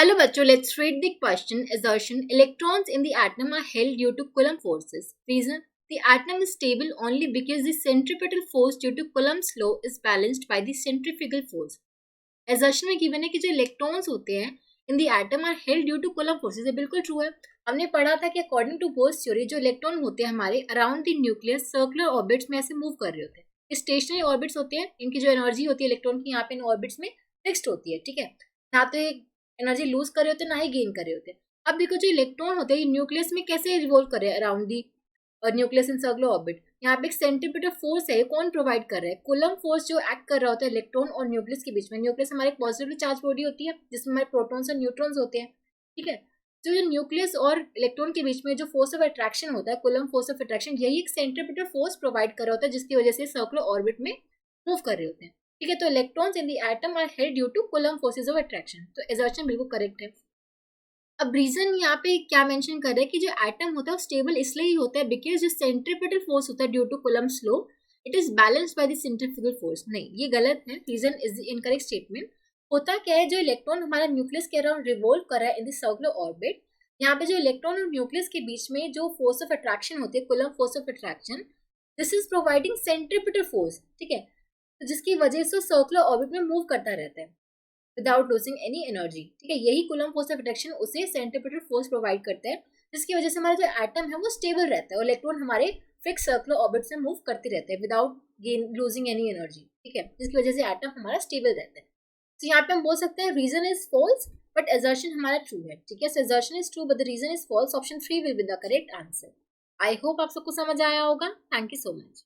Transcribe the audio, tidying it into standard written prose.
Hello bachcho, let's read the question. Assertion: electrons in the atom are held due to Coulomb forces. Reason: the atom is stable only because the centripetal force due to Coulomb's law is balanced by the centrifugal force. Assertion में given है कि जो electrons होते हैं in the atom are held due to Coulomb forces. ये बिल्कुल true है. हमने पढ़ा था कि अकॉर्डिंग टू बोर्स थ्योरी जो इलेक्ट्रॉन होते हैं हमारे around the nucleus circular orbits में ऐसे मूव कर रहे होते हैं. स्टेशनरी ऑर्बिट्स होते हैं, इनकी जो एनर्जी होती है इलेक्ट्रॉन की यहाँ पे इन ऑर्बिट्स में फिक्स्ड होती है. ठीक है, ना तो ये एनर्जी लूज कर रहे होते हैं ना ही गेन कर रहे होते हैं. अब देखो जो इलेक्ट्रॉन होते हैं ये न्यूक्लियस में कैसे रिवॉल्व कर रहे हैं around the nucleus in circular orbit. यहाँ पे एक सेंट्रीपिटल फोर्स है, कौन प्रोवाइड कर रहा है? कूलम फोर्स जो एक्ट कर रहा होता है इलेक्ट्रॉन और न्यूक्लियस के बीच में. न्यूक्लियस हमारे पॉजिटिवली चार्ज बॉडी होती है जिसमें हमारे प्रोटॉन्स और न्यूट्रॉन्स होते हैं. ठीक है, तो जो न्यूक्लियस और इलेक्ट्रॉन के बीच में जो फोर्स ऑफ अट्रैक्शन होता है कूलम फोर्स ऑफ अट्रैक्शन, यही एक सेंट्रीपिटल फोर्स प्रोवाइड कर रहा होता है जिसकी वजह से सर्कुलर ऑर्बिट में मूव कर रहे होते हैं. ठीक है, तो electrons in the atom are held due to Coulomb forces of attraction. तो असर्शन बिल्कुल करेक्ट है. अब रीजन यहाँ पे क्या मेंशन कर रहे हैं कि जो एटम होता है वो स्टेबल इसलिए ही होता है बिकॉज जो सेंट्रीपिटल फोर्स होता है due to Coulomb's law it is balanced by the centrifugal force. नहीं, ये गलत है. Reason is the incorrect statement. होता क्या है, जो इलेक्ट्रॉन हमारा न्यूक्लियस के अराउंड रिवॉल्व कर रहा है इन द सर्कुलर ऑर्बिट, यहाँ पे जो इलेक्ट्रॉन और न्यूक्लियस के बीच में जो फोर्स ऑफ अट्रैक्शन होती है coulomb force of attraction, this is providing centripetal force. ठीक है, तो जिसकी वजह से सर्कुलर ऑर्बिट में मूव करता रहता है विदाउट लूजिंग एनी एनर्जी. ठीक है, यही कूलम फोर्स ऑफ अट्रैक्शन उसे सेंट्रीपिटल फोर्स प्रोवाइड करता है जिसकी वजह से हमारा जो एटम है वो स्टेबल रहता है और इलेक्ट्रॉन हमारे फिक्स सर्कुलर ऑर्बिट से मूव करते रहते हैं विदाउट लूजिंग एनी एनर्जी. ठीक है, जिसकी वजह से एटम हमारा स्टेबल रहता है. तो यहाँ पे हम बोल सकते हैं reason is false but assertion हमारा ट्रू है. ठीक है, so assertion is true but the reason is false. Option 3 will be the correct answer. I hope आप सबको समझ आया होगा. Thank you so much.